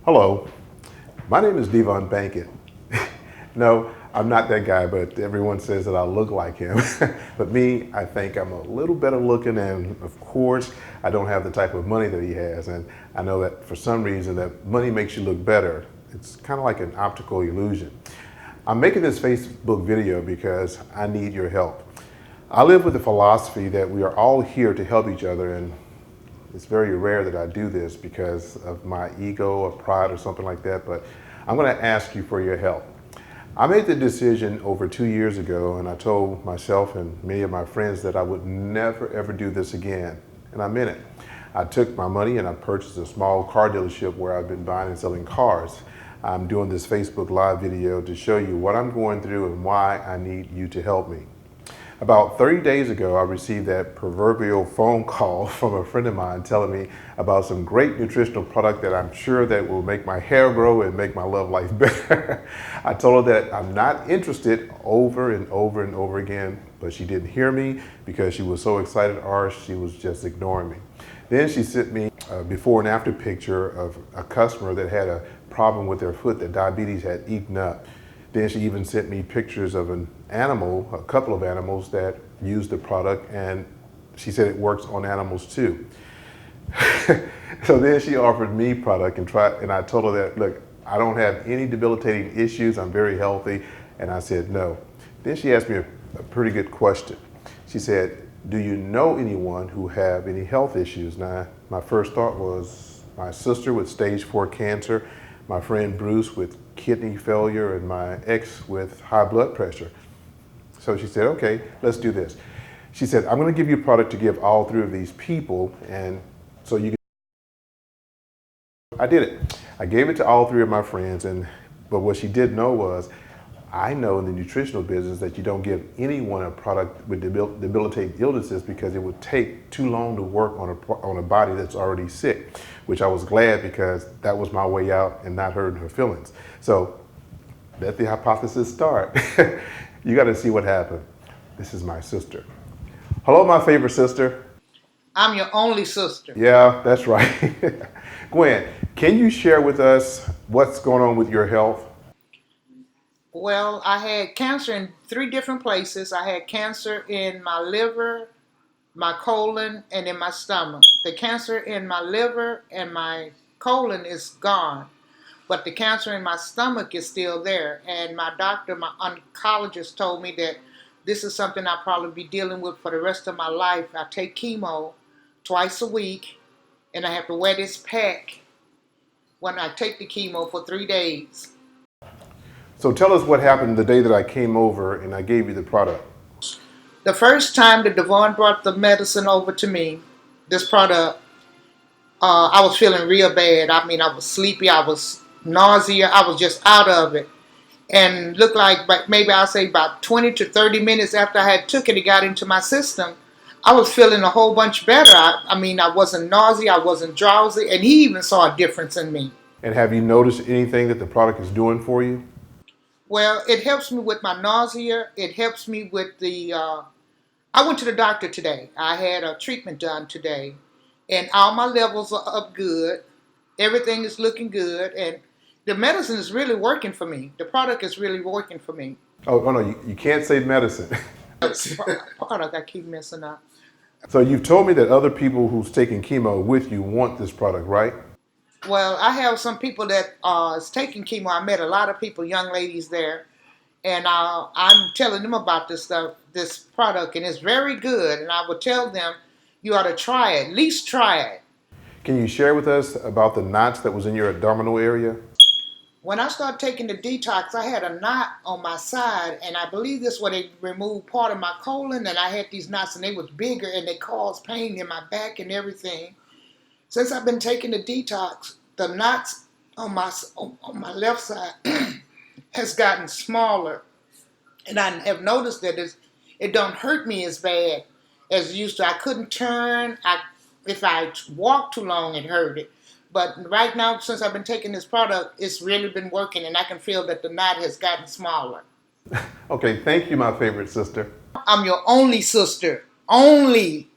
Hello, my name is Devon Bankett. No, I'm not that guy, but everyone says that I look like him. But me, I think I'm a little better looking, and of course, I don't have the type of money that he has. And I know that for some reason that money makes you look better. It's kind of like an optical illusion. I'm making this Facebook video because I need your help. I live with the philosophy that we are all here to help each other, and it's very rare that I do this because of my ego or pride or something like that, but I'm going to ask you for your help. I made the decision over 2 years ago, and I told myself and many of my friends that I would never ever do this again, and I meant it. I took my money and I purchased a small car dealership where I've been buying and selling cars. I'm doing this Facebook Live video to show you what I'm going through and why I need you to help me. About 30 days ago, I received that proverbial phone call from a friend of mine telling me about some great nutritional product that I'm sure that will make my hair grow and make my love life better. I told her that I'm not interested over and over and over again, but she didn't hear me because she was so excited, or she was just ignoring me. Then she sent me a before and after picture of a customer that had a problem with their foot that diabetes had eaten up. Then she even sent me pictures of an animal, a couple of animals that used the product, and she said it works on animals too. So then she offered me product and I told her that, look, I don't have any debilitating issues, I'm very healthy, and I said no. Then she asked me a pretty good question. She said, do you know anyone who have any health issues? Now, my first thought was my sister with stage 4 cancer, my friend Bruce with kidney failure, and my ex with high blood pressure. So she said, okay, let's do this. She said, I'm going to give you a product to give all 3 of these people, and so you can. I did it. I gave it to all 3 of my friends, but what she didn't know was, I know in the nutritional business that you don't give anyone a product with debilitating illnesses because it would take too long to work on a body that's already sick, which I was glad because that was my way out and not hurting her feelings. So let the hypothesis start. You got to see what happened. This is my sister. Hello, my favorite sister. I'm your only sister. Yeah, that's right. Gwen, can you share with us what's going on with your health? Well, I had cancer in 3 different places. I had cancer in my liver, my colon, and in my stomach. The cancer in my liver and my colon is gone, but the cancer in my stomach is still there. And my doctor, my oncologist, told me that this is something I'll probably be dealing with for the rest of my life. I take chemo twice a week, and I have to wear this pack when I take the chemo for 3 days. So tell us what happened the day that I came over and I gave you the product. The first time that Devon brought the medicine over to me, this product, I was feeling real bad. I mean, I was sleepy, I was nausea, I was just out of it. And looked like maybe I'll say about 20 to 30 minutes after I had took it, it got into my system. I was feeling a whole bunch better. I mean, I wasn't nausea, I wasn't drowsy, and he even saw a difference in me. And have you noticed anything that the product is doing for you? Well, it helps me with my nausea. It helps me with I went to the doctor today. I had a treatment done today, and all my levels are up good. Everything is looking good, and the medicine is really working for me. The product is really working for me. Oh no, you can't say medicine. Product I keep messing up. So you've told me that other people who's taking chemo with you want this product, right? Well, I have some people that is taking chemo. I met a lot of people, young ladies there, and I'm telling them about this stuff, this product, and it's very good. And I would tell them, you ought to try it, at least try it. Can you share with us about the knots that was in your abdominal area? When I started taking the detox, I had a knot on my side, and I believe this where they removed part of my colon, and I had these knots, and they was bigger, and they caused pain in my back and everything. Since I've been taking the detox, the knots on my left side has gotten smaller, and I have noticed that it don't hurt me as bad as it used to. I couldn't turn. If I walked too long, it hurt it. But right now, since I've been taking this product, it's really been working, and I can feel that the knot has gotten smaller. Okay, thank you, my favorite sister. I'm your only sister. Only.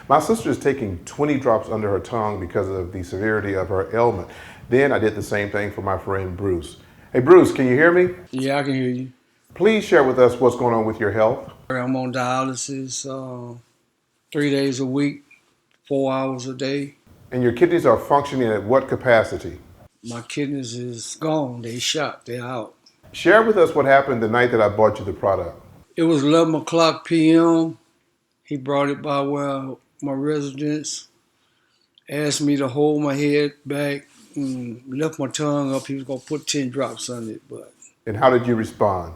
My sister is taking 20 drops under her tongue because of the severity of her ailment. Then I did the same thing for my friend Bruce. Hey Bruce, can you hear me? Yeah, I can hear you. Please share with us what's going on with your health. I'm on dialysis 3 days a week, 4 hours a day. And your kidneys are functioning at what capacity? My kidneys is gone. They shot. They're out. Share with us what happened the night that I bought you the product. It was 11 o'clock p.m. He brought it by where my residence, asked me to hold my head back and lift my tongue up. He was going to put 10 drops on it, but And how did you respond?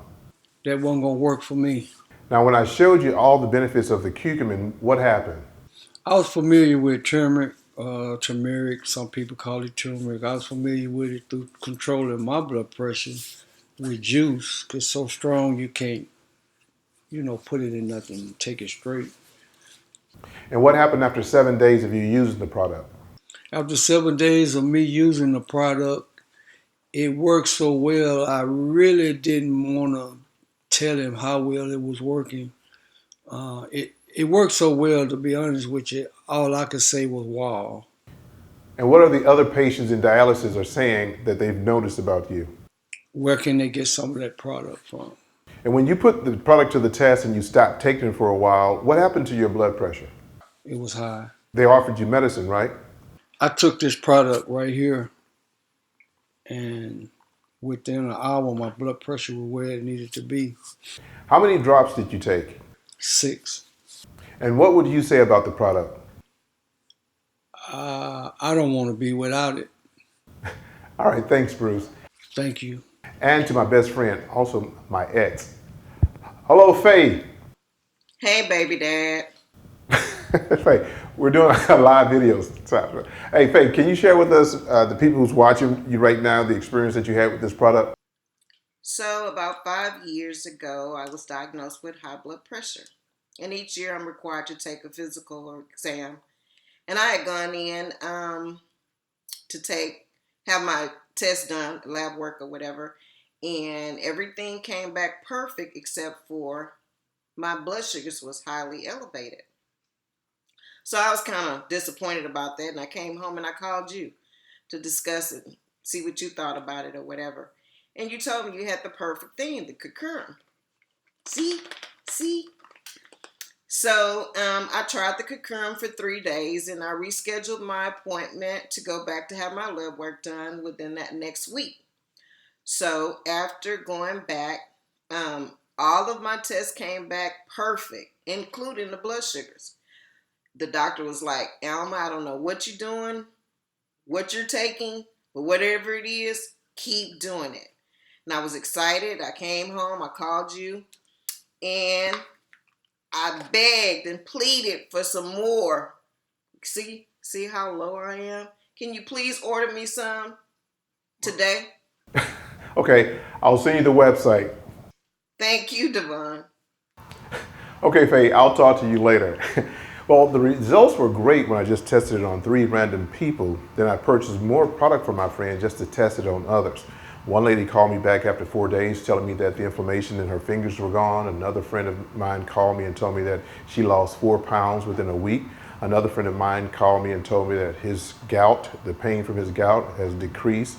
that wasn't going to work for me. Now, when I showed you all the benefits of the curcumin, what happened? I was familiar with turmeric, some people call it turmeric. I was familiar with it through controlling my blood pressure with juice, because it's so strong you can't, put it in nothing and take it straight. And what happened after 7 days of you using the product? After 7 days of me using the product, it worked so well, I really didn't want to tell him how well it was working. It worked so well, to be honest with you, all I could say was wow. And what are the other patients in dialysis are saying that they've noticed about you? Where can they get some of that product from? And when you put the product to the test and you stopped taking it for a while, what happened to your blood pressure? It was high. They offered you medicine, right? I took this product right here, and within an hour, my blood pressure was where it needed to be. How many drops did you take? 6. And what would you say about the product? I don't want to be without it. All right, thanks, Bruce. Thank you. And to my best friend, also my ex. Hello, Faye. Hey, baby dad. Faye, we're doing a live videos. Hey, Faye, can you share with us, the people who's watching you right now, the experience that you had with this product? So, about 5 years ago, I was diagnosed with high blood pressure. And each year I'm required to take a physical or exam. And I had gone in to have my test done, lab work or whatever. And everything came back perfect except for my blood sugars was highly elevated. So I was kind of disappointed about that. And I came home and I called you to discuss it, see what you thought about it or whatever. And you told me you had the perfect thing, the curcumin. See? So I tried the curcumin for 3 days and I rescheduled my appointment to go back to have my lab work done within that next week. So after going back, all of my tests came back perfect, including the blood sugars. The doctor was like, Alma, I don't know what you're doing, what you're taking, but whatever it is, keep doing it. And I was excited. I came home, I called you, and I begged and pleaded for some more. See how low I am? Can you please order me some today? Okay, I'll send you the website. Thank you, Devon. Okay, Faye, I'll talk to you later. Well, the results were great when I just tested it on 3 random people. Then I purchased more product for my friend just to test it on others. One lady called me back after 4 days telling me that the inflammation in her fingers were gone. Another friend of mine called me and told me that she lost 4 pounds within a week. Another friend of mine called me and told me that his gout, the pain from his gout, has decreased.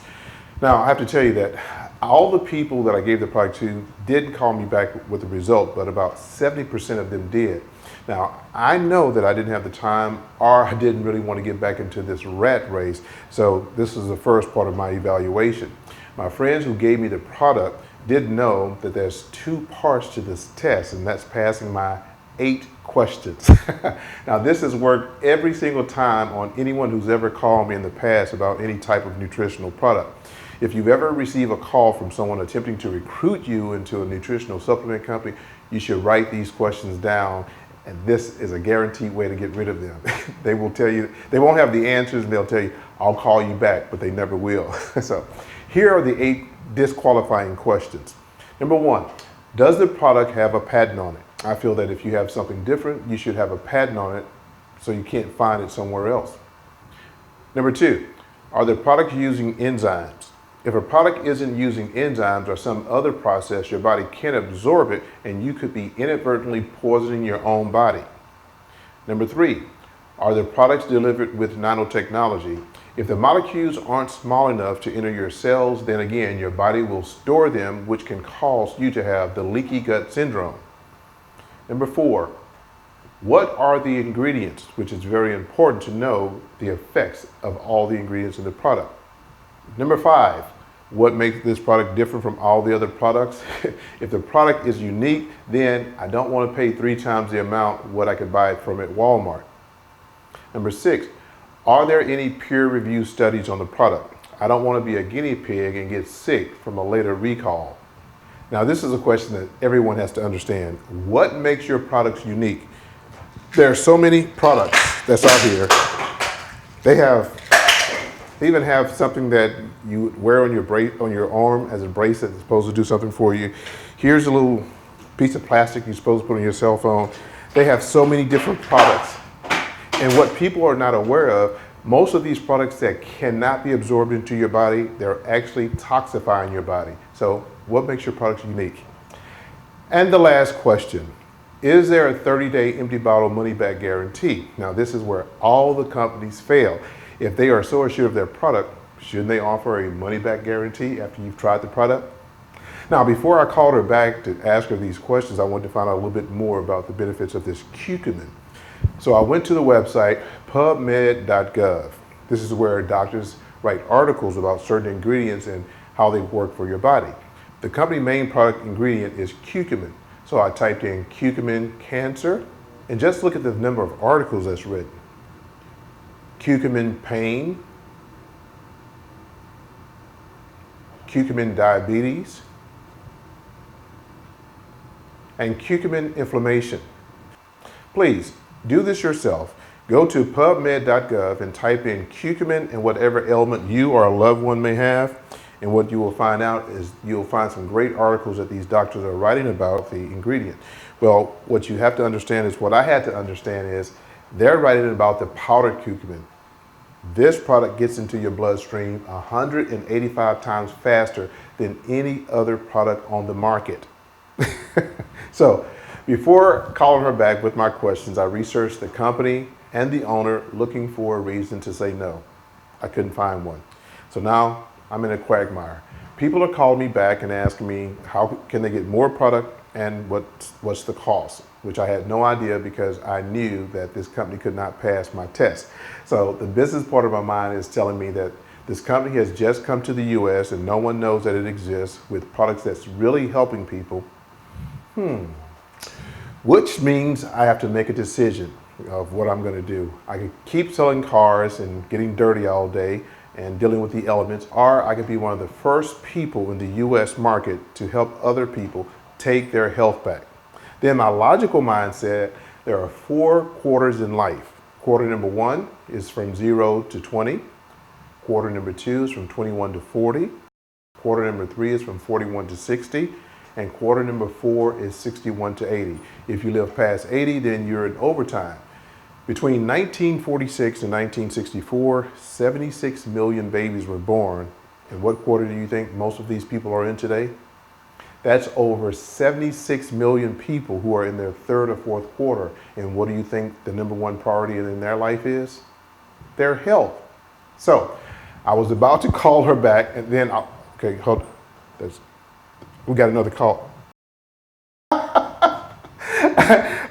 Now, I have to tell you that all the people that I gave the product to didn't call me back with the result, but about 70% of them did. Now, I know that I didn't have the time or I didn't really want to get back into this rat race, so this is the first part of my evaluation. My friends who gave me the product did know that there's 2 parts to this test, and that's passing my 8 questions. Now, this has worked every single time on anyone who's ever called me in the past about any type of nutritional product. If you've ever received a call from someone attempting to recruit you into a nutritional supplement company, you should write these questions down, and this is a guaranteed way to get rid of them. They will tell you, they won't have the answers, and they'll tell you, I'll call you back, but they never will. So here are the 8 disqualifying questions. Number 1, does the product have a patent on it? I feel that if you have something different, you should have a patent on it so you can't find it somewhere else. Number 2, are the products using enzymes? If a product isn't using enzymes or some other process, your body can't absorb it and you could be inadvertently poisoning your own body. Number 3, Are the products delivered with nanotechnology? If the molecules aren't small enough to enter your cells, then again, your body will store them, which can cause you to have the leaky gut syndrome. Number 4, what are the ingredients? Which is very important to know the effects of all the ingredients in the product. Number 5, what makes this product different from all the other products? If the product is unique, then I don't want to pay 3 times the amount what I could buy it from at Walmart. Number 6, are there any peer-reviewed studies on the product? I don't want to be a guinea pig and get sick from a later recall. Now, this is a question that everyone has to understand. What makes your products unique? There are so many products that's out here. They even have something that you wear on your arm as a bracelet that's supposed to do something for you. Here's a little piece of plastic you're supposed to put on your cell phone. They have so many different products. And what people are not aware of, most of these products that cannot be absorbed into your body, they're actually toxifying your body. So what makes your products unique? And the last question, is there a 30-day empty bottle money-back guarantee? Now, this is where all the companies fail. If they are so assured of their product, shouldn't they offer a money-back guarantee after you've tried the product? Now, before I called her back to ask her these questions, I wanted to find out a little bit more about the benefits of this curcumin. So I went to the website, pubmed.gov. This is where doctors write articles about certain ingredients and how they work for your body. The company main product ingredient is curcumin. So I typed in curcumin cancer, and just look at the number of articles that's written. Curcumin pain, curcumin diabetes, and curcumin inflammation. Please do this yourself. Go to pubmed.gov and type in curcumin and whatever ailment you or a loved one may have. And what you will find out is you'll find some great articles that these doctors are writing about the ingredient. Well, what you have to understand is what I had to understand is they're writing about the powdered curcumin. This product gets into your bloodstream 185 times faster than any other product on the market. So before calling her back with my questions, I researched the company and the owner looking for a reason to say no. I couldn't find one. So now I'm in a quagmire. People are calling me back and asking me how can they get more product and what's the cost, which I had no idea because I knew that this company could not pass my test. So the business part of my mind is telling me that this company has just come to the US and no one knows that it exists with products that's really helping people. Which means I have to make a decision of what I'm going to do. I could keep selling cars and getting dirty all day and dealing with the elements, or I could be one of the first people in the US market to help other people take their health back. Then my logical mind said there are 4 quarters in life. Quarter number 1 is from 0 to 20. Quarter number 2 is from 21 to 40. Quarter number 3 is from 41 to 60. And quarter number 4 is 61 to 80. If you live past 80, then you're in overtime. Between 1946 and 1964, 76 million babies were born. And what quarter do you think most of these people are in today? That's over 76 million people who are in their 3rd or 4th quarter. And what do you think the number 1 priority in their life is? Their health. So I was about to call her back and then, okay, hold on. We got another call.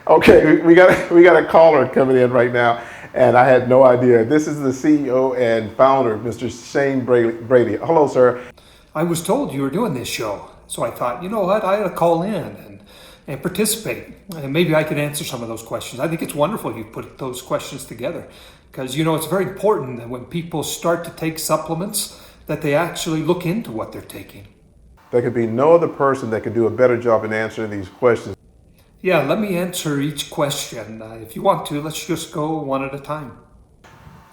Okay, we got a caller coming in right now, and I had no idea. This is the CEO and founder, Mr. Shane Brady. Hello, sir. I was told you were doing this show, so I thought, you know what, I ought to call in and participate, and maybe I could answer some of those questions. I think it's wonderful you put those questions together, because it's very important that when people start to take supplements, that they actually look into what they're taking. There could be no other person that could do a better job in answering these questions. Yeah, let me answer each question. If you want to, let's just go one at a time.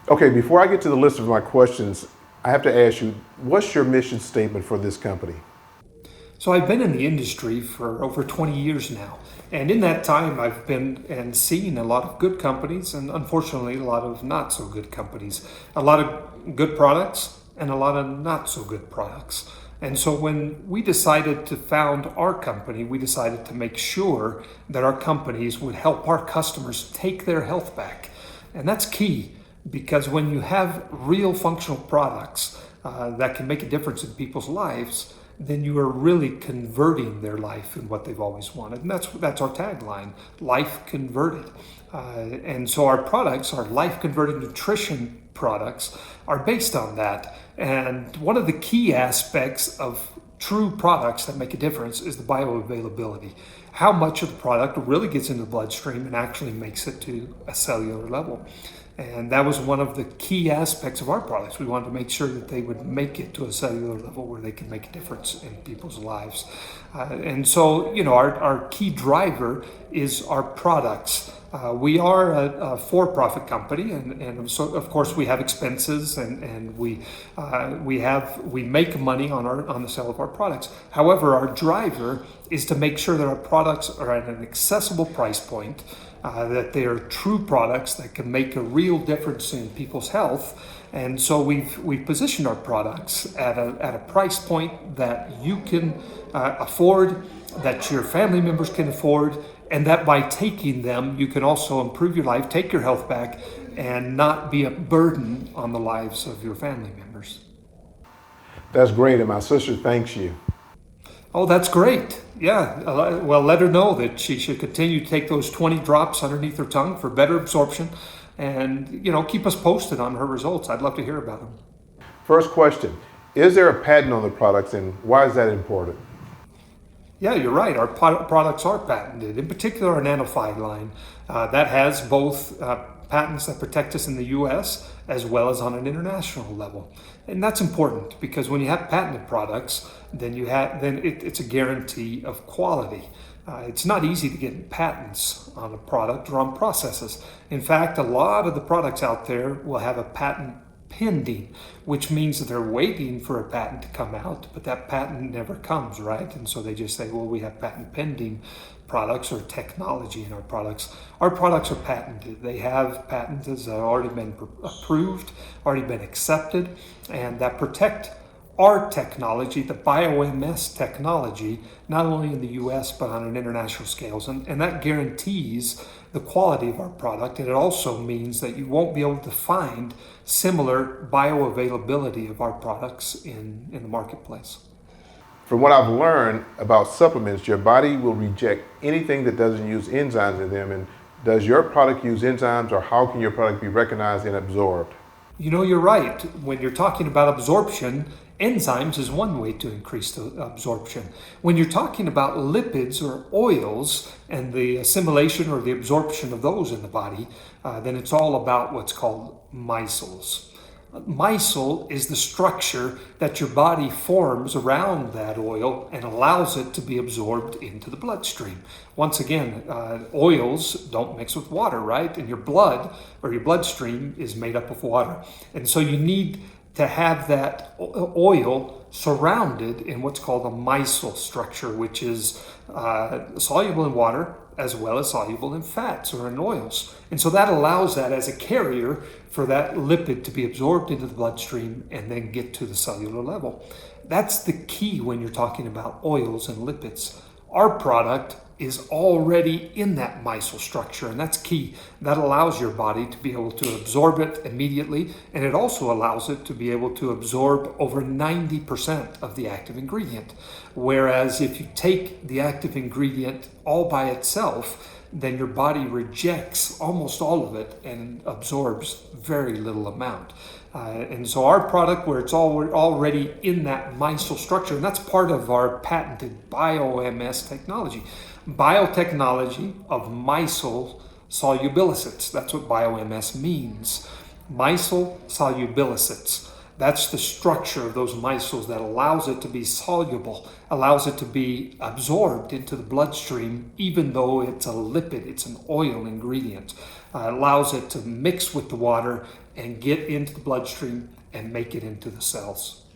Okay, before I get to the list of my questions, I have to ask you, what's your mission statement for this company? So I've been in the industry for over 20 years now. And in that time, I've been and seen a lot of good companies and unfortunately a lot of not so good companies. A lot of good products and a lot of not so good products. And so when we decided to found our company, we decided to make sure that our companies would help our customers take their health back. And that's key, because when you have real functional products that can make a difference in people's lives, then you are really converting their life in what they've always wanted. And that's our tagline, life converted. And so our products, our life converted nutrition products, are based on that. And one of the key aspects of true products that make a difference is the bioavailability. How much of the product really gets into the bloodstream and actually makes it to a cellular level. And that was one of the key aspects of our products. We wanted to make sure that they would make it to a cellular level where they could make a difference in people's lives. And so, our key driver is our products. We are a for-profit company, and so of course we have expenses, and we make money on the sale of our products. However, our driver is to make sure that our products are at an accessible price point, that they are true products that can make a real difference in people's health. And so we've positioned our products at a price point that you can afford, that your family members can afford, and that by taking them, you can also improve your life, take your health back, and not be a burden on the lives of your family members. That's great, and my sister thanks you. Oh, that's great. Yeah. Well, let her know that she should continue to take those 20 drops underneath her tongue for better absorption, and, keep us posted on her results. I'd love to hear about them. First question, is there a patent on the products, and why is that important? Yeah, you're right. Our products are patented. In particular, our Nanophi line. That has both patents that protect us in the U.S. as well as on an international level. And that's important, because when you have patented products, then it's a guarantee of quality. It's not easy to get patents on a product or on processes. In fact, a lot of the products out there will have a patent pending, which means that they're waiting for a patent to come out, but that patent never comes, right? And so they just say, well, we have patent pending products or technology in our products. Our products are patented. They have patents that have already been approved, already been accepted, and that protect our technology, the BioMS technology, not only in the US, but on an international scale. And that guarantees the quality of our product. And it also means that you won't be able to find similar bioavailability of our products in the marketplace. From what I've learned about supplements, your body will reject anything that doesn't use enzymes in them. And does your product use enzymes, or how can your product be recognized and absorbed? You're right. When you're talking about absorption, enzymes is one way to increase the absorption. When you're talking about lipids or oils and the assimilation or the absorption of those in the body, then it's all about what's called micelles. Micelle is the structure that your body forms around that oil and allows it to be absorbed into the bloodstream. Once again, oils don't mix with water, right? And your blood or your bloodstream is made up of water. And so you need to have that oil surrounded in what's called a micelle structure, which is soluble in water as well as soluble in fats or in oils. And so that allows that as a carrier for that lipid to be absorbed into the bloodstream and then get to the cellular level. That's the key when you're talking about oils and lipids. Our product is already in that micelle structure, and that's key. That allows your body to be able to absorb it immediately, and it also allows it to be able to absorb over 90% of the active ingredient. Whereas if you take the active ingredient all by itself, then your body rejects almost all of it and absorbs very little amount. And so our product, where it's already in that micelle structure, and that's part of our patented BioMS technology. Biotechnology of micelle solubilicets. That's what BioMS means. Micelle solubilicets. That's the structure of those micelles that allows it to be soluble, allows it to be absorbed into the bloodstream, even though it's a lipid, it's an oil ingredient. Allows it to mix with the water and get into the bloodstream and make it into the cells.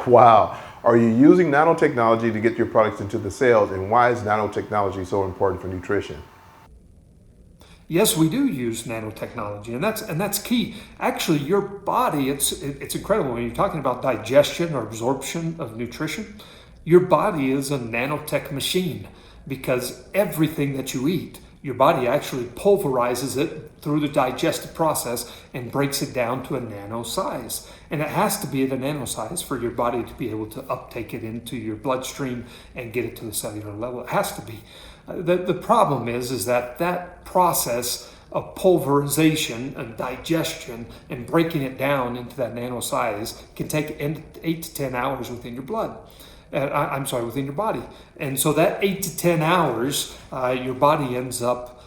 Wow. Are you using nanotechnology to get your products into the cells, and why is nanotechnology so important for nutrition? Yes, we do use nanotechnology, and that's key. Actually, your body, it's incredible when you're talking about digestion or absorption of nutrition. Your body is a nanotech machine, because everything that you eat your body actually pulverizes it through the digestive process and breaks it down to a nano size. And it has to be at a nano size for your body to be able to uptake it into your bloodstream and get it to the cellular level. It has to be. The problem is that process of pulverization and digestion and breaking it down into that nano size can take 8 to 10 hours within your blood. Within your body. And so that 8 to 10 hours, your body ends up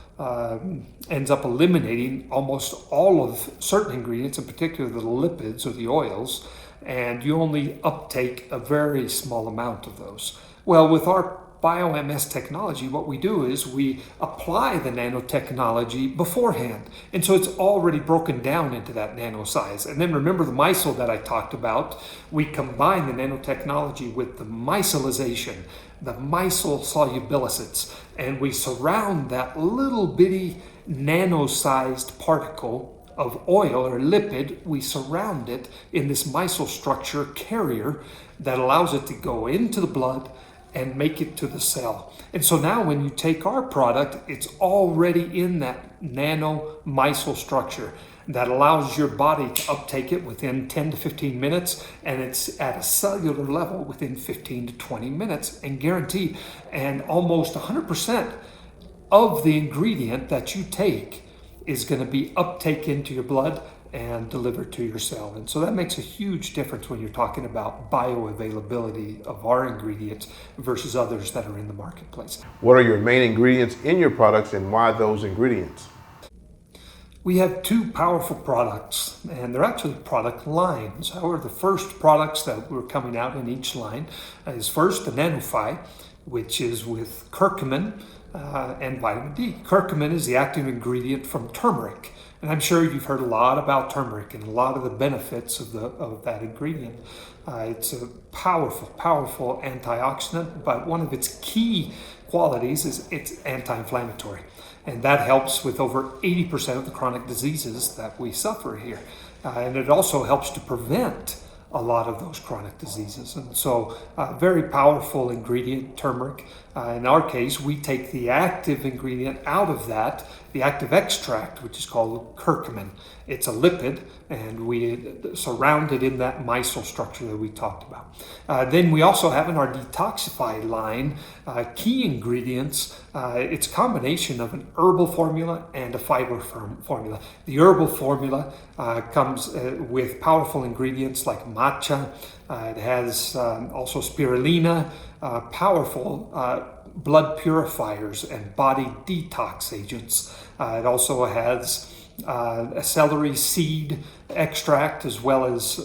eliminating almost all of certain ingredients, in particular the lipids or the oils, and you only uptake a very small amount of those. Well, with our BioMS technology, what we do is we apply the nanotechnology beforehand. And so it's already broken down into that nano size. And then remember the micelle that I talked about? We combine the nanotechnology with the micellization, the micelle solubilicits, and we surround that little bitty nano-sized particle of oil or lipid. We surround it in this micelle structure carrier that allows it to go into the blood and make it to the cell. And so now when you take our product, it's already in that nano micelle structure that allows your body to uptake it within 10 to 15 minutes, and it's at a cellular level within 15 to 20 minutes and guaranteed. And almost 100% of the ingredient that you take is going to be uptake into your blood and delivered to your cell. And so that makes a huge difference when you're talking about bioavailability of our ingredients versus others that are in the marketplace. What are your main ingredients in your products and why those ingredients? We have two powerful products, and they're actually product lines. However, the first products that we're coming out in each line is first the Nanofy, which is with curcumin and vitamin D. Curcumin is the active ingredient from turmeric. And I'm sure you've heard a lot about turmeric and a lot of the benefits of that ingredient. It's a powerful antioxidant, but one of its key qualities is it's anti-inflammatory. And that helps with over 80% of the chronic diseases that we suffer here. And it also helps to prevent a lot of those chronic diseases. And so very powerful ingredient, turmeric. In our case, we take the active ingredient out of that, the active extract, which is called curcumin. It's a lipid, and we surround it in that micelle structure that we talked about. Then we also have in our detoxify line key ingredients. It's a combination of an herbal formula and a fiber formula. The herbal formula comes with powerful ingredients like matcha. It has also spirulina, powerful blood purifiers and body detox agents. It also has a celery seed extract as well as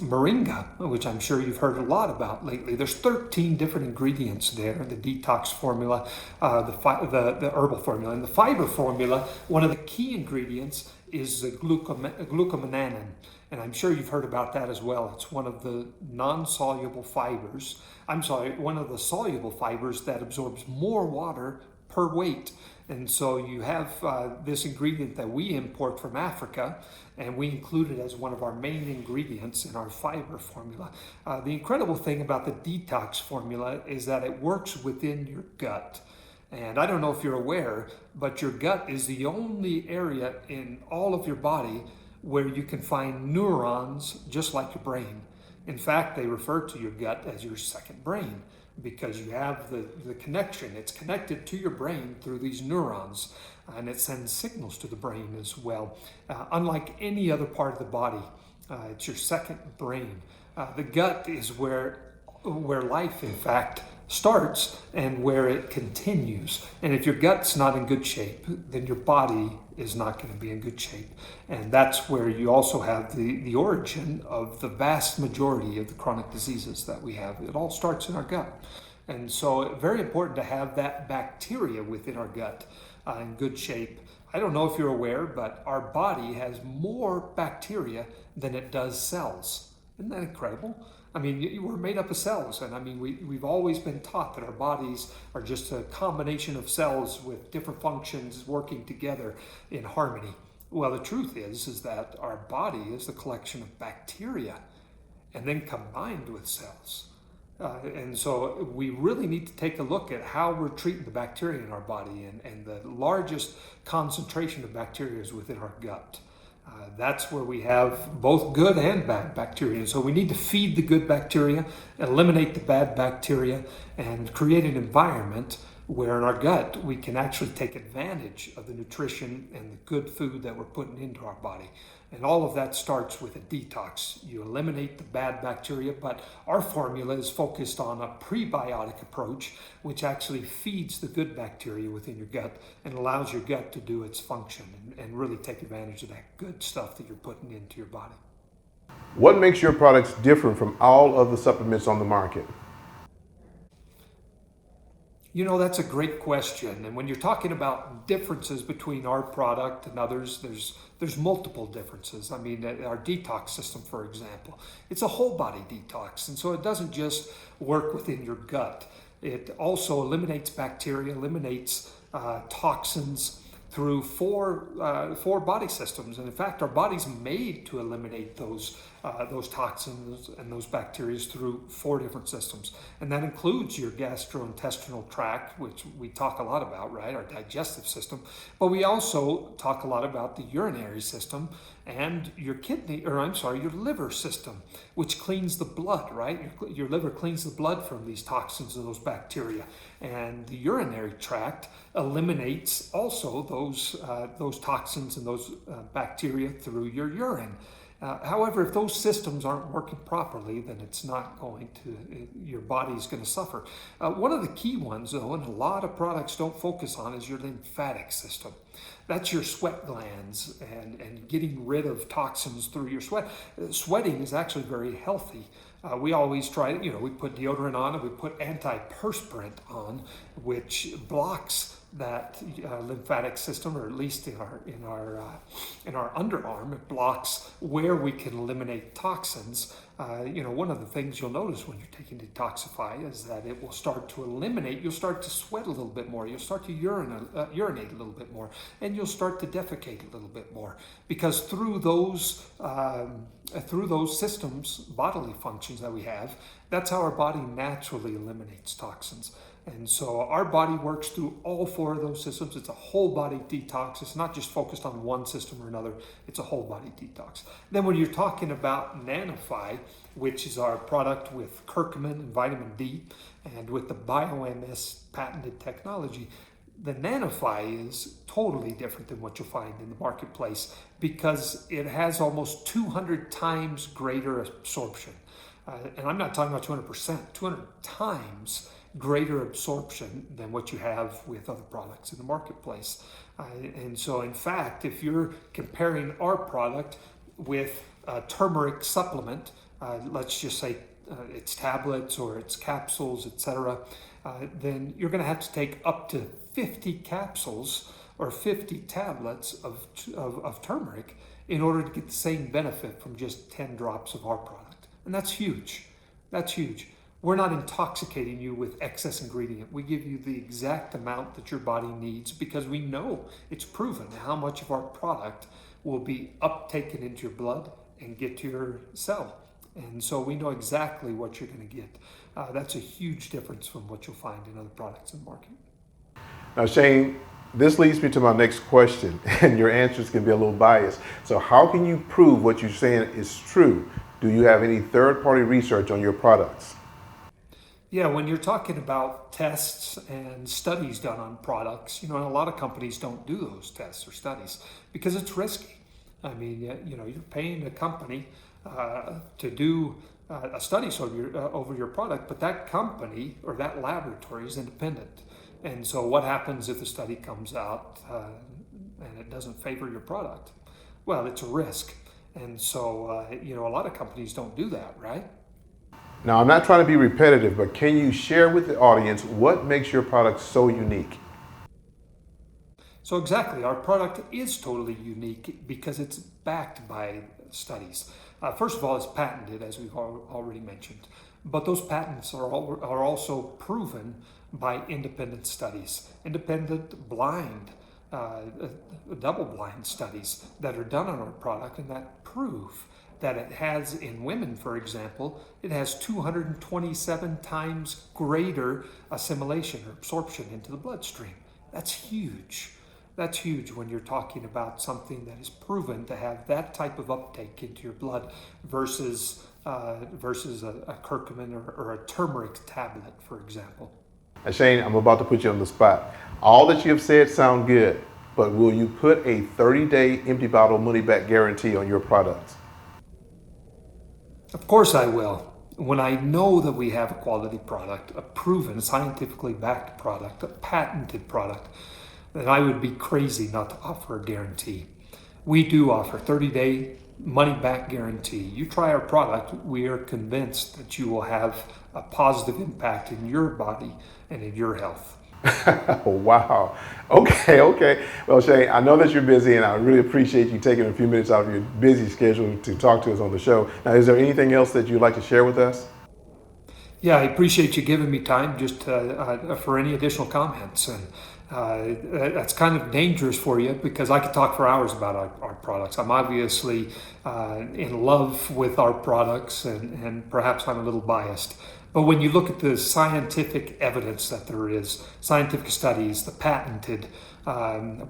moringa, which I'm sure you've heard a lot about lately. There's 13 different ingredients there, the detox formula, the herbal formula. And the fiber formula, one of the key ingredients is the glucomannan. And I'm sure you've heard about that as well. It's one of the non-soluble fibers. One of the soluble fibers that absorbs more water per weight. And so you have this ingredient that we import from Africa, and we include it as one of our main ingredients in our fiber formula. The incredible thing about the detox formula is that it works within your gut. And I don't know if you're aware, but your gut is the only area in all of your body where you can find neurons just like your brain. In fact, they refer to your gut as your second brain because you have the connection. It's connected to your brain through these neurons, and it sends signals to the brain as well. Unlike any other part of the body, it's your second brain. The gut is where life, in fact, starts and where it continues. And if your gut's not in good shape, then your body is not going to be in good shape. And that's where you also have the origin of the vast majority of the chronic diseases that we have. It all starts in our gut. And so very important to have that bacteria within our gut in good shape. I don't know if you're aware, but our body has more bacteria than it does cells. Isn't that incredible? I mean, we're made up of cells, and I mean, we've always been taught that our bodies are just a combination of cells with different functions working together in harmony. Well, the truth is that our body is a collection of bacteria and then combined with cells. And so we really need to take a look at how we're treating the bacteria in our body, and the largest concentration of bacteria is within our gut. That's where we have both good and bad bacteria. So we need to feed the good bacteria, eliminate the bad bacteria, and create an environment where in our gut we can actually take advantage of the nutrition and the good food that we're putting into our body. And all of that starts with a detox. You eliminate the bad bacteria, but our formula is focused on a prebiotic approach, which actually feeds the good bacteria within your gut and allows your gut to do its function and really take advantage of that good stuff that you're putting into your body. What makes your products different from all other supplements on the market? You know, that's a great question. And when you're talking about differences between our product and others, there's multiple differences. I mean, our detox system, for example, it's a whole body detox. And so it doesn't just work within your gut. It also eliminates bacteria, eliminates toxins through four body systems. And in fact, our body's made to eliminate those toxins and those bacteria through 4 different systems. And that includes your gastrointestinal tract, which we talk a lot about, right? Our digestive system. But we also talk a lot about the urinary system and your your liver system, which cleans the blood, right? Your liver cleans the blood from these toxins and those bacteria. And the urinary tract eliminates also those toxins and those bacteria through your urine. However, if those systems aren't working properly, then it's not going to, your body's going to suffer. One of the key ones, though, and a lot of products don't focus on, is your lymphatic system. That's your sweat glands and getting rid of toxins through your sweat. Sweating is actually very healthy. We always try, we put deodorant on and we put antiperspirant on, which blocks that lymphatic system, or at least in our underarm, it blocks where we can eliminate toxins. One of the things you'll notice when you're taking Detoxify is that it will start to eliminate. You'll start to sweat a little bit more. You'll start to urinate a little bit more, and you'll start to defecate a little bit more, because through those systems, bodily functions that we have, that's how our body naturally eliminates toxins. And so our body works through all 4 of those systems. It's a whole body detox. It's not just focused on one system or another. It's a whole body detox. Then when you're talking about Nanofy, which is our product with curcumin and vitamin D, and with the BioMS patented technology, the Nanofy is totally different than what you'll find in the marketplace, because it has almost 200 times greater absorption. And I'm not talking about 200%, 200 times greater absorption than what you have with other products in the marketplace. And so, in fact, if you're comparing our product with a turmeric supplement, let's just say it's tablets or it's capsules, etc., then you're going to have to take up to 50 capsules or 50 tablets of turmeric in order to get the same benefit from just 10 drops of our product. And that's huge. That's huge. We're not intoxicating you with excess ingredient. We give you the exact amount that your body needs, because we know it's proven how much of our product will be uptaken into your blood and get to your cell. And so we know exactly what you're going to get. That's a huge difference from what you'll find in other products in the market. Now, Shane, this leads me to my next question, and your answers can be a little biased. So how can you prove what you're saying is true? Do you have any third-party research on your products? Yeah, when you're talking about tests and studies done on products, a lot of companies don't do those tests or studies because it's risky. I mean, you're paying a company to do a study over your product, but that company or that laboratory is independent. And so what happens if the study comes out and it doesn't favor your product? Well, it's a risk. And so, a lot of companies don't do that, right? Now, I'm not trying to be repetitive, but can you share with the audience what makes your product so unique? So exactly, our product is totally unique because it's backed by studies. First of all, it's patented, as we've already mentioned, but those patents are also proven by independent studies, independent blind double-blind studies that are done on our product and that prove that it has, in women, for example, it has 227 times greater assimilation or absorption into the bloodstream. That's huge. That's huge when you're talking about something that is proven to have that type of uptake into your blood versus a curcumin or a turmeric tablet, for example. Shane, I'm about to put you on the spot. All that you have said sound good, but will you put a 30-day empty bottle money back guarantee on your products? Of course I will. When I know that we have a quality product, a proven, scientifically backed product, a patented product, then I would be crazy not to offer a guarantee. We do offer 30-day money-back guarantee. You try our product, we are convinced that you will have a positive impact in your body and in your health. Wow. Okay. Well, Shane, I know that you're busy, and I really appreciate you taking a few minutes out of your busy schedule to talk to us on the show. Now, is there anything else that you'd like to share with us? Yeah, I appreciate you giving me time just for any additional comments. And that's kind of dangerous for you because I could talk for hours about our products. I'm obviously in love with our products, and perhaps I'm a little biased. But when you look at the scientific evidence that there is, scientific studies, the patented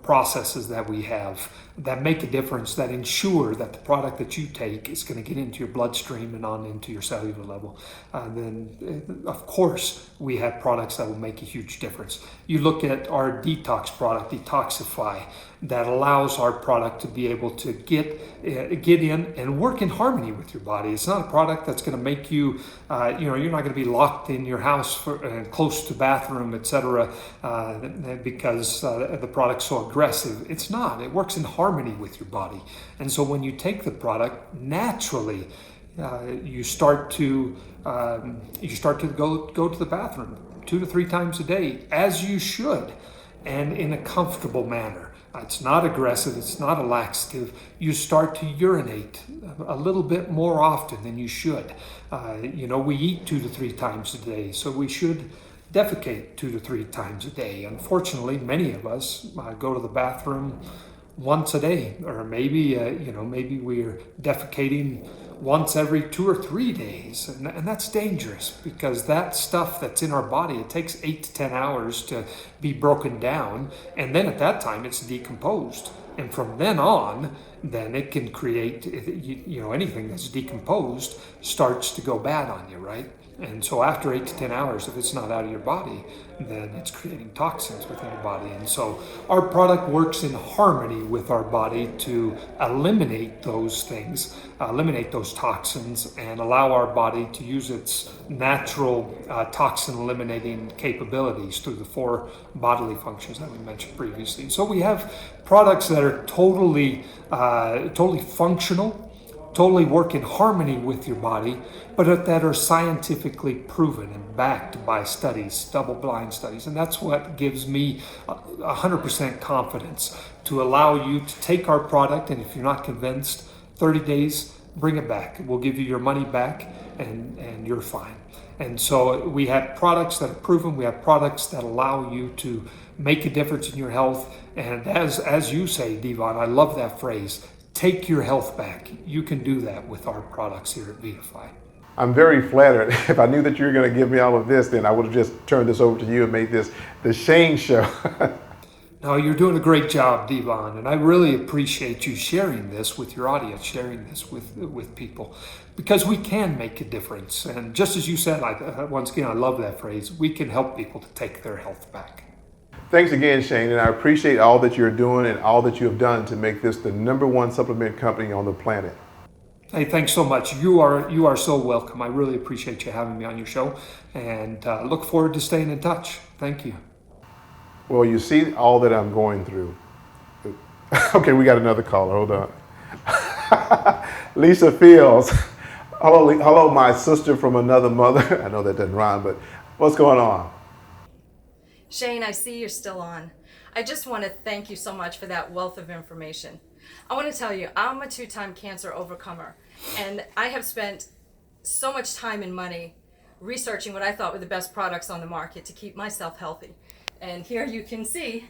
processes that we have that make a difference, that ensure that the product that you take is going to get into your bloodstream and on into your cellular level, then of course we have products that will make a huge difference. You look at our detox product, Detoxify, that allows our product to be able to get in and work in harmony with your body. It's not a product that's going to make you, you're not going to be locked in your house close to bathroom, etc., because the product's so aggressive. It's not. It works in harmony with your body. And so when you take the product, naturally, you start to go to the bathroom 2 to 3 times a day, as you should, and in a comfortable manner. It's not aggressive, it's not a laxative. You start to urinate a little bit more often than you should. We eat 2 to 3 times a day, so we should defecate 2 to 3 times a day. Unfortunately, many of us go to the bathroom once a day, or maybe we're defecating once every 2 or 3 days, and that's dangerous because that stuff that's in our body, it takes 8 to 10 hours to be broken down, and then at that time it's decomposed, and from then on, then it can create, anything that's decomposed starts to go bad on you, right? And so after 8 to 10 hours, if it's not out of your body, then it's creating toxins within your body. And so our product works in harmony with our body to eliminate those things, eliminate those toxins, and allow our body to use its natural toxin eliminating capabilities through the 4 bodily functions that we mentioned previously. So we have products that are totally functional, totally work in harmony with your body, but that are scientifically proven and backed by studies, double-blind studies. And that's what gives me 100% confidence to allow you to take our product, and if you're not convinced, 30 days, bring it back. We'll give you your money back, and you're fine. And so we have products that are proven. We have products that allow you to make a difference in your health. And as you say, Devon, I love that phrase, take your health back. You can do that with our products here at Vitify. I'm very flattered. If I knew that you were going to give me all of this, then I would have just turned this over to you and made this the Shane Show. No, you're doing a great job, Devon, and I really appreciate you sharing this with your audience, sharing this with people, because we can make a difference. And just as you said, once again, I love that phrase, we can help people to take their health back. Thanks again, Shane, and I appreciate all that you're doing and all that you have done to make this the #1 supplement company on the planet. Hey, thanks so much. You are so welcome. I really appreciate you having me on your show, and look forward to staying in touch. Thank you. Well, you see all that I'm going through. Okay, we got another caller. Hold on. Lisa Fields. Hello, my sister from another mother. I know that doesn't rhyme, but what's going on? Shane, I see you're still on. I just want to thank you so much for that wealth of information. I want to tell you, I'm a 2-time cancer overcomer, and I have spent so much time and money researching what I thought were the best products on the market to keep myself healthy. And here you can see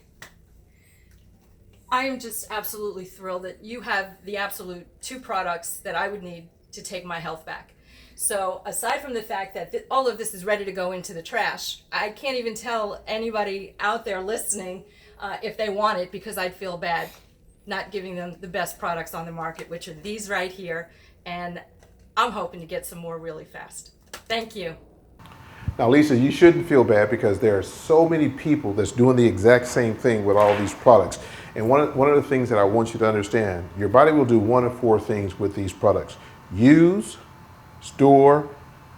I am just absolutely thrilled that you have the absolute two products that I would need to take my health back. So, aside from the fact that all of this is ready to go into the trash, I can't even tell anybody out there listening if they want it, because I'd feel bad not giving them the best products on the market, which are these right here. And I'm hoping to get some more really fast. Thank you. Now, Lisa, you shouldn't feel bad because there are so many people that's doing the exact same thing with all these products. And one of the things that I want you to understand, your body will do one of four things with these products: use, store,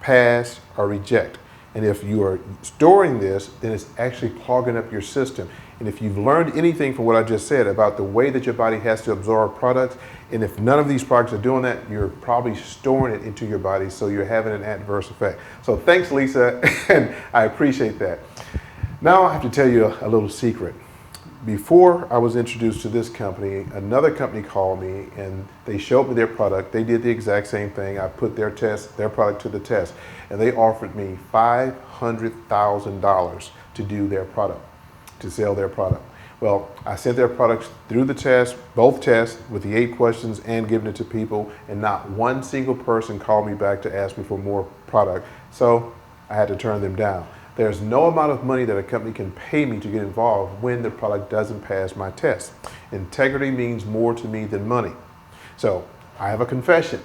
pass, or reject. And if you are storing this, then it's actually clogging up your system. And if you've learned anything from what I just said about the way that your body has to absorb products, and if none of these products are doing that, you're probably storing it into your body, so you're having an adverse effect. So thanks, Lisa, and I appreciate that. Now I have to tell you a little secret. Before I was introduced to this company, another company called me and they showed me their product. They did the exact same thing. I put their product to the test, and they offered me $500,000 to do their product, to sell their product. Well, I sent their products through the test, both tests, with the 8 questions and giving it to people, and not one single person called me back to ask me for more product. So I had to turn them down. There's no amount of money that a company can pay me to get involved when the product doesn't pass my test. Integrity means more to me than money. So I have a confession.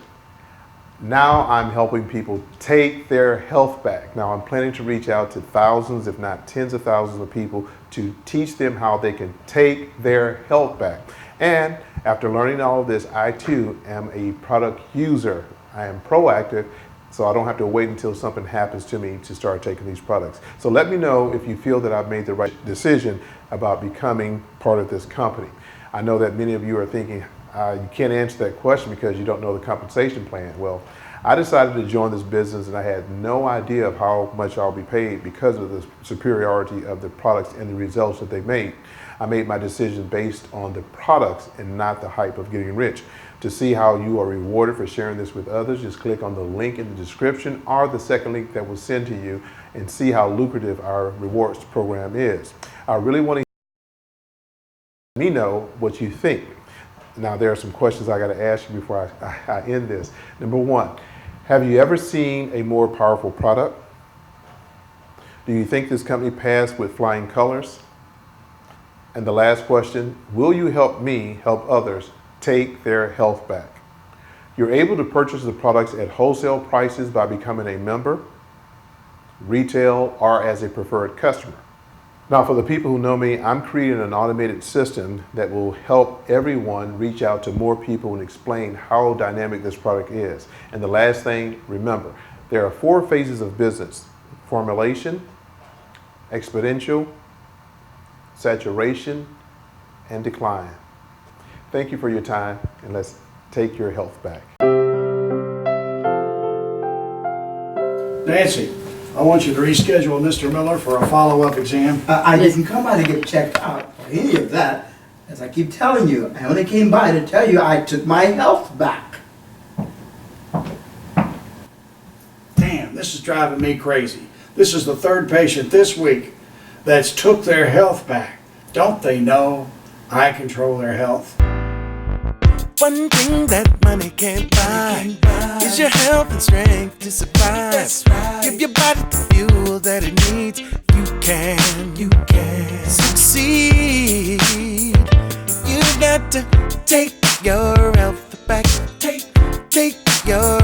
Now I'm helping people take their health back. Now I'm planning to reach out to thousands, if not tens of thousands of people to teach them how they can take their health back. And after learning all of this, I too am a product user. I am proactive, so I don't have to wait until something happens to me to start taking these products. So let me know if you feel that I've made the right decision about becoming part of this company. I know that many of you are thinking, you can't answer that question because you don't know the compensation plan. Well, I decided to join this business and I had no idea of how much I'll be paid because of the superiority of the products and the results that they made. I made my decision based on the products and not the hype of getting rich. To see how you are rewarded for sharing this with others, just click on the link in the description or the second link that will send to you and see how lucrative our rewards program is. I really want to let me know what you think. Now, there are some questions I got to ask you before I end this. Number one, have you ever seen a more powerful product? Do you think this company passed with flying colors? And the last question, will you help me help others take their health back? You're able to purchase the products at wholesale prices by becoming a member, retail, or as a preferred customer. Now, for the people who know me, I'm creating an automated system that will help everyone reach out to more people and explain how dynamic this product is. And the last thing, remember, there are 4 phases of business: formulation, exponential, saturation, and decline. Thank you for your time, and let's take your health back. Nancy, I want you to reschedule Mr. Miller for a follow-up exam. I didn't come by to get checked out or any of that. As I keep telling you, I only came by to tell you I took my health back. Damn, this is driving me crazy. This is the 3rd patient this week that's took their health back. Don't they know I control their health? One thing that money can't buy is your health and strength to survive. That's right. Give your body the fuel that it needs. You can succeed. You got to take your health back. Take your